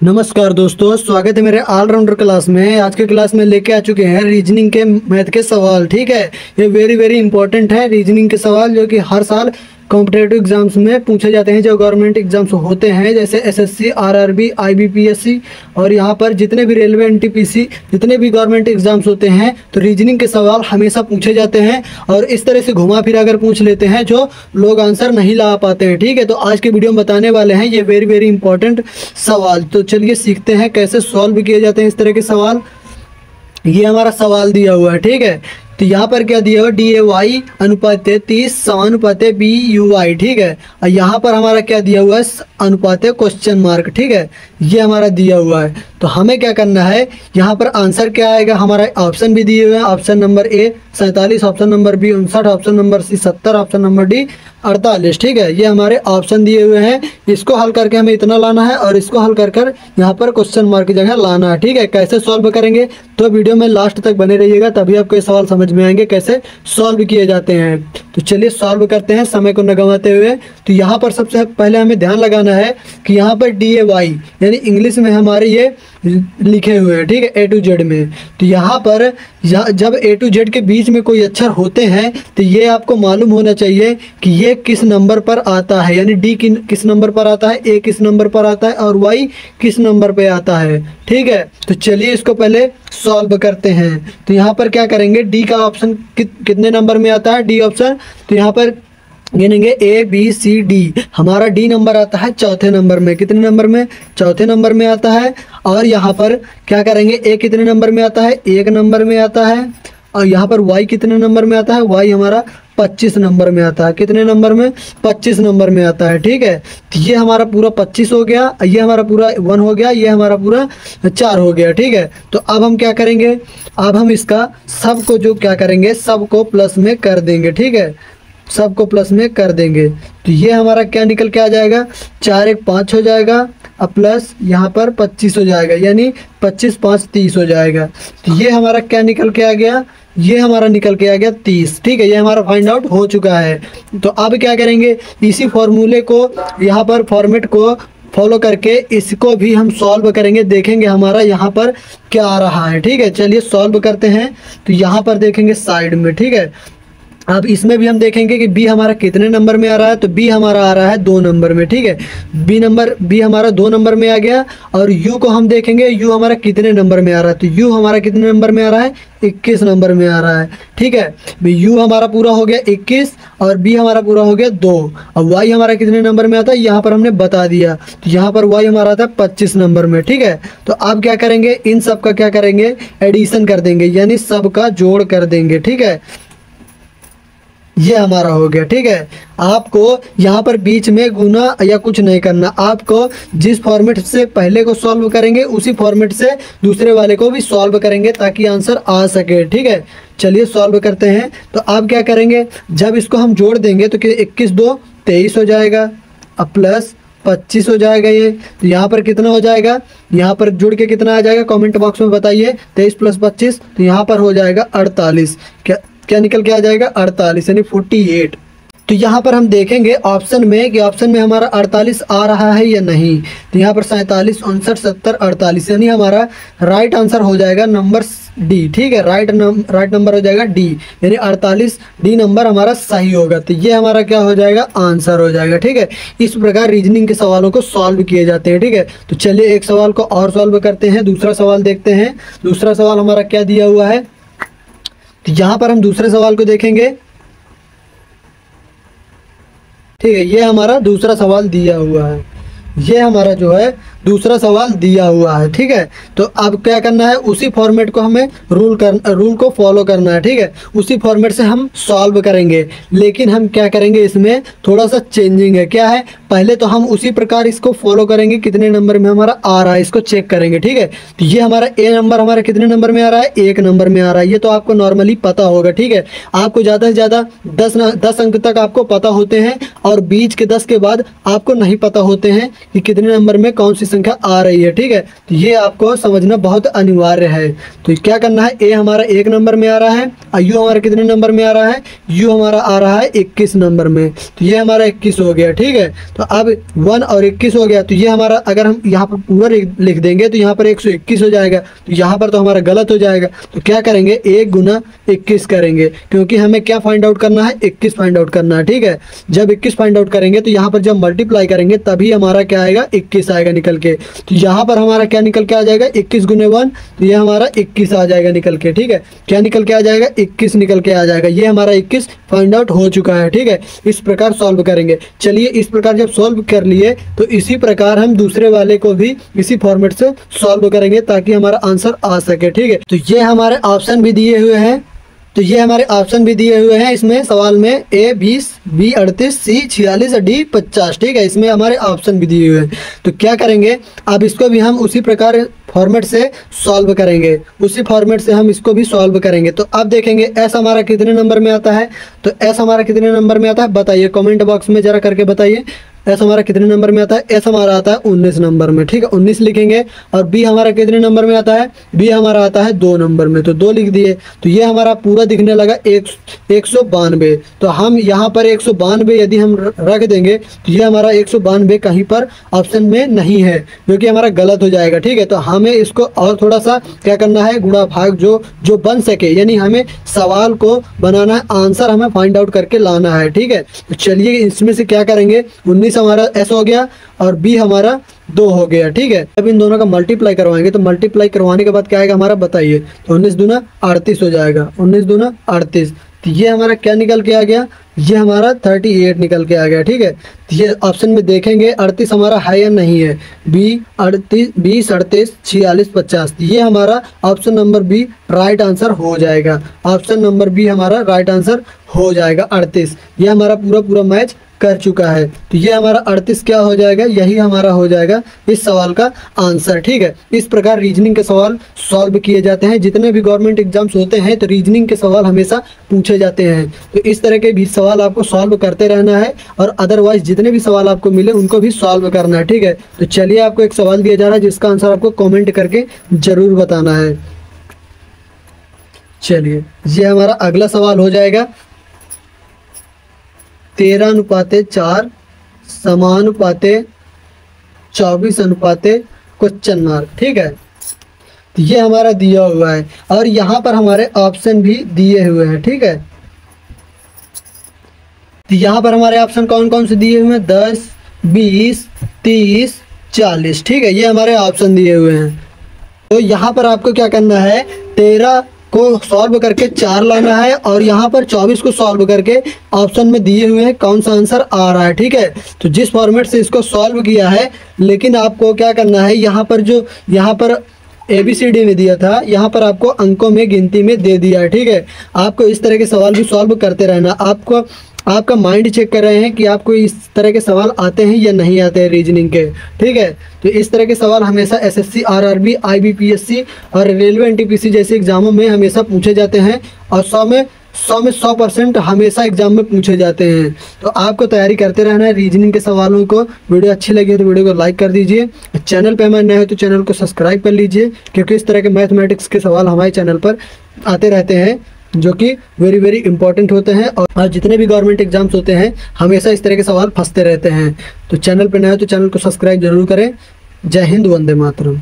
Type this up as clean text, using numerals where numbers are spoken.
नमस्कार दोस्तों, स्वागत है मेरे ऑलराउंडर क्लास में। आज के क्लास में लेके आ चुके हैं रीजनिंग के मैथ के सवाल। ठीक है, ये वेरी वेरी इंपॉर्टेंट है रीजनिंग के सवाल, जो कि हर साल कॉम्पिटेटिव एग्जाम्स में पूछे जाते हैं। जो गवर्नमेंट एग्जाम्स होते हैं जैसे एसएससी, आरआरबी, आईबीपीएससी और यहाँ पर जितने भी रेलवे, एनटीपीसी, जितने भी गवर्नमेंट एग्जाम्स होते हैं तो रीजनिंग के सवाल हमेशा पूछे जाते हैं और इस तरह से घुमा फिरा कर पूछ लेते हैं जो लोग आंसर नहीं ला पाते हैं। ठीक है, तो आज के वीडियो में बताने वाले हैं ये वेरी वेरी इंपॉर्टेंट सवाल। तो चलिए सीखते हैं कैसे सॉल्व किए जाते हैं इस तरह के सवाल। ये हमारा सवाल दिया हुआ है। ठीक है, तो यहाँ पर क्या दिया हुआ, डी ए वाई अनुपात 30 समानुपात बी यू वाई। ठीक है, और यहाँ पर हमारा क्या दिया हुआ है, अनुपात क्वेश्चन मार्क। ठीक है, ये हमारा दिया हुआ है। तो हमें क्या करना है, यहाँ पर आंसर क्या आएगा, हमारा ऑप्शन भी दिए हुए हैं। Option number A 47, option number B 59, option number C 70, option number D 48। ठीक है, ये हमारे ऑप्शन दिए हुए हैं। इसको हल करके हमें इतना लाना है और इसको हल कर कर यहाँ पर क्वेश्चन मार्क की जगह लाना है। ठीक है, कैसे सॉल्व करेंगे तो वीडियो में लास्ट तक बने रहिएगा, तभी आपको ये सवाल समझ में आएंगे कैसे सॉल्व किए जाते हैं। तो चलिए सॉल्व करते हैं समय को न गंवाते हुए। तो यहाँ पर सबसे पहले हमें ध्यान लगाना है कि यहाँ पर डी ए वाई यानी इंग्लिश में हमारे ये लिखे हुए हैं। ठीक है, ए टू जेड में। तो यहाँ पर जब ए टू जेड के बीच में कोई अक्षर होते हैं तो ये आपको मालूम होना चाहिए कि ये किस नंबर पर आता है, यानी डी किस नंबर पर आता है, ए किस नंबर पर आता है और वाई किस नंबर पे आता है। ठीक है, तो चलिए इसको पहले सॉल्व करते हैं। तो यहाँ पर क्या करेंगे, डी का ऑप्शन कितने नंबर में आता है, डी ऑप्शन। तो यहाँ पर गिनेंगे ए बी सी डी, हमारा डी नंबर आता है चौथे नंबर में। कितने नंबर में, चौथे नंबर में आता है। और यहाँ पर क्या करेंगे, ए कितने नंबर में आता है, एक नंबर में आता है। और यहाँ पर वाई कितने नंबर में आता है, वाई हमारा 25 नंबर में आता है। कितने नंबर में, 25 नंबर में आता है। ठीक है, तो ये हमारा पूरा 25 हो गया, ये हमारा पूरा 1 हो गया, ये हमारा पूरा 4 हो गया। ठीक है, तो अब हम क्या करेंगे, अब हम इसका सबको जो क्या करेंगे, सबको प्लस में कर देंगे। ठीक है, सबको प्लस में कर देंगे। तो ये हमारा क्या निकल के आ जाएगा, 4 1 5 हो जाएगा और प्लस यहाँ पर 25 हो जाएगा, यानी 25 5 30 हो जाएगा। तो ये हमारा क्या निकल के आ गया, ये हमारा निकल के आ गया 30। ठीक है, ये हमारा फाइंड आउट हो चुका है। तो अब क्या करेंगे, इसी फॉर्मूले को, यहाँ पर फॉर्मेट को फॉलो करके इसको भी हम सॉल्व करेंगे, देखेंगे हमारा यहाँ पर क्या आ रहा है। ठीक है, चलिए सॉल्व करते हैं। तो यहाँ पर देखेंगे साइड में। ठीक है, अब इसमें भी हम देखेंगे कि बी हमारा कितने नंबर में आ रहा है। तो बी हमारा आ रहा है 2 नंबर में। ठीक है, बी हमारा 2 नंबर में आ गया। और यू को हम देखेंगे, यू हमारा कितने नंबर में आ रहा है। तो यू हमारा कितने नंबर में आ रहा है, 21 नंबर में आ रहा है। ठीक है, यू हमारा पूरा हो गया 21 और बी हमारा पूरा हो गया 2। अब वाई हमारा कितने नंबर में आता है, यहाँ पर हमने बता दिया। तो यहाँ पर वाई हमारा आता है 25 नंबर में। ठीक है, तो अब क्या करेंगे, इन सब का क्या करेंगे, एडिशन कर देंगे, यानी सबका जोड़ कर देंगे। ठीक है, ये हमारा हो गया। ठीक है, आपको यहाँ पर बीच में गुना या कुछ नहीं करना, आपको जिस फॉर्मेट से पहले को सॉल्व करेंगे उसी फॉर्मेट से दूसरे वाले को भी सॉल्व करेंगे ताकि आंसर आ सके। ठीक है, चलिए सॉल्व करते हैं। तो आप क्या करेंगे, जब इसको हम जोड़ देंगे तो 21 2 23 हो जाएगा और प्लस 25 हो जाएगा। ये तो यहाँ पर कितना हो जाएगा, यहाँ पर जुड़ के कितना आ जाएगा, कमेंट बॉक्स में बताइए। 23 + 25 तो यहाँ पर हो जाएगा 48। क्या निकल के आ जाएगा, 48 यानी 48। तो यहाँ पर हम देखेंगे ऑप्शन में कि ऑप्शन में हमारा 48 आ रहा है या नहीं। तो यहाँ पर 47 59 70 48 यानी हमारा राइट आंसर हो जाएगा नंबर डी। ठीक है, राइट नंबर हो जाएगा डी, यानी 48 डी नंबर हमारा सही होगा। तो ये हमारा क्या हो जाएगा, आंसर हो जाएगा। ठीक है, इस प्रकार रीजनिंग के सवालों को सॉल्व किए जाते हैं। ठीक है, तो चलिए एक सवाल को और सॉल्व करते हैं, दूसरा सवाल देखते हैं। दूसरा सवाल हमारा क्या दिया हुआ है, तो यहाँ पर हम दूसरे सवाल को देखेंगे। ठीक है, ये हमारा दूसरा सवाल दिया हुआ है, ये हमारा जो है दूसरा सवाल दिया हुआ है। ठीक है, तो अब क्या करना है, उसी फॉर्मेट को हमें रूल को फॉलो करना है। ठीक है, उसी फॉर्मेट से हम सॉल्व करेंगे, लेकिन हम क्या करेंगे, इसमें थोड़ा सा चेंजिंग है। क्या है, पहले तो हम उसी प्रकार इसको फॉलो करेंगे, कितने नंबर में हमारा आ रहा है इसको चेक करेंगे। ठीक है, तो ये हमारा ए नंबर हमारा कितने नंबर में आ रहा है, 1 नंबर में आ रहा है। ये तो आपको नॉर्मली पता होगा। ठीक है, आपको ज़्यादा से ज़्यादा 10 अंक तक आपको पता होते हैं और बीच के 10 के बाद आपको नहीं पता होते हैं कि कितने नंबर में कौन सी संख्या आ रही है, ठीक है। तो ये आपको समझना बहुत अनिवार्य है। तो क्या करना है, ए हमारा 1 नंबर में आ रहा है और यू हमारा कितने नंबर में आ रहा है, यू हमारा आ रहा है 21 नंबर में। तो ये हमारा 21 हो गया, ठीक है। तो अब 1 और 21 हो गया, तो ये हमारा अगर हम यहाँ पर पूरा लिख देंगे तो यहाँ पर 121 हो जाएगा। तो यहाँ पर तो हमारा गलत हो जाएगा। तो क्या करेंगे, 1 गुना 21 करेंगे, क्योंकि हमें क्या फाइंड आउट करना है, 21 फाइंड आउट करना है, ठीक है। जब 21 फाइंड आउट करेंगे तो यहाँ पर जब मल्टीप्लाई करेंगे तभी हमारा क्या आएगा, 21 आएगा निकल के। तो यहाँ पर हमारा क्या निकल के आ जाएगा, 21 गुने 1, तो ये हमारा 21 आ जाएगा निकल के, ठीक है। क्या निकल के आ जाएगा, 21 निकल के आ जाएगा। ये हमारा 21 फाइंड आउट हो चुका है, ठीक है। इस प्रकार सॉल्व करेंगे। चलिए इस प्रकार जब सॉल्व कर लिए तो इसी प्रकार हम दूसरे वाले को भी इसी फॉर्मेट से सॉल्व करेंगे ताकि हमारा आंसर आ सके, ठीक है। तो ये हमारे ऑप्शन भी दिए हुए हैं, तो ये हमारे ऑप्शन भी दिए हुए हैं इसमें सवाल में, A 20, B 38, C 46 और D 50, ठीक है। इसमें हमारे ऑप्शन भी दिए हुए हैं। तो क्या करेंगे, अब इसको भी हम उसी प्रकार फॉर्मेट से सॉल्व करेंगे, उसी फॉर्मेट से हम इसको भी सॉल्व करेंगे। तो अब देखेंगे S हमारा कितने नंबर में आता है, तो S हमारा कितने नंबर में आता है बताइए, कमेंट बॉक्स में जरा करके बताइए। S हमारा कितने नंबर में आता है, S हमारा आता है 19 नंबर में, ठीक है, 19 लिखेंगे। और B हमारा कितने नंबर में आता है, B हमारा आता है 2 नंबर में, तो 2 लिख दिए। तो ये हमारा पूरा दिखने लगा 192। तो हम यहाँ पर 192 यदि हम रख देंगे तो ये हमारा 192 कहीं पर ऑप्शन में नहीं है, जो कि हमारा गलत हो जाएगा, ठीक है। तो हमें इसको और थोड़ा सा क्या करना है, गुणा भाग जो बन सके, यानी हमें सवाल को बनाना है, आंसर हमें फाइंड आउट करके लाना है, ठीक है। तो चलिए इसमें से क्या करेंगे, 19 हमारा S हो गया और B हमारा 2 हो गया, ठीक है। अब इन दोनों का मल्टीप्लाई करवाएंगे, तो मल्टीप्लाई करवाने के बाद क्या आएगा हमारा बताइए, तो 19 दूना 38 हो जाएगा, 19 दूना 38। तो ये हमारा क्या निकल के आ गया, ये हमारा 38 निकल के आ गया, ठीक है। तो ये ऑप्शन में देखेंगे 38 हमारा है या नहीं है, B 38, 20, 38, 46, 50। ये हमारा option number B right answer हो जाएगा। ऑप्शन नंबर B हमारा राइट आंसर हो जाएगा 38। ये हमारा पूरा मैच कर चुका है। तो ये हमारा 38 क्या हो जाएगा, यही हमारा हो जाएगा इस सवाल का आंसर, ठीक है। इस प्रकार रीजनिंग के सवाल सॉल्व किए जाते हैं। जितने भी गवर्नमेंट एग्जाम्स होते हैं तो रीजनिंग के सवाल हमेशा पूछे जाते हैं। तो इस तरह के भी सवाल आपको सॉल्व करते रहना है और अदरवाइज जितने भी सवाल आपको मिले उनको भी सॉल्व करना है, ठीक है। तो चलिए आपको एक सवाल दिया जा रहा है जिसका आंसर आपको कॉमेंट करके जरूर बताना है। चलिए ये हमारा अगला सवाल हो जाएगा, 13:4 समानुपाते 24 क्वेश्चन मार्क, ठीक है। तो ये हमारा दिया हुआ है और यहाँ पर हमारे ऑप्शन भी दिए हुए हैं, ठीक है। तो यहाँ पर हमारे ऑप्शन कौन कौन से दिए हुए हैं, 10, 20, 30, 40, ठीक है। ये हमारे ऑप्शन दिए हुए हैं। तो यहाँ पर आपको क्या करना है, 13 को सॉल्व करके 4 लाना है और यहाँ पर 24 को सॉल्व करके ऑप्शन में दिए हुए हैं कौन सा आंसर आ रहा है, ठीक है। तो जिस फॉर्मेट से इसको सॉल्व किया है, लेकिन आपको क्या करना है, यहाँ पर ABCD में दिया था, यहाँ पर आपको अंकों में गिनती में दे दिया है, ठीक है। आपको इस तरह के सवाल भी सॉल्व करते रहना। आपका माइंड चेक कर रहे हैं कि आपको इस तरह के सवाल आते हैं या नहीं आते हैं रीजनिंग के, ठीक है। तो इस तरह के सवाल हमेशा SSC, RRB, IBPSC और रेलवे NTPC जैसे एग्जामों में हमेशा पूछे जाते हैं और 100 में 100% हमेशा एग्जाम में पूछे जाते हैं। तो आपको तैयारी करते रहना है रीजनिंग के सवालों को। वीडियो अच्छी लगी तो वीडियो को लाइक कर दीजिए। चैनल पे हमारे नए हो तो चैनल को सब्सक्राइब कर लीजिए, क्योंकि इस तरह के मैथमेटिक्स के सवाल हमारे चैनल पर आते रहते हैं जो कि वेरी इंपॉर्टेंट होते हैं। और जितने भी गवर्नमेंट एग्जाम्स होते हैं हमेशा इस तरह के सवाल फंसते रहते हैं। तो चैनल पे नए हो तो चैनल को सब्सक्राइब जरूर करें। जय हिंद, वंदे मातरम।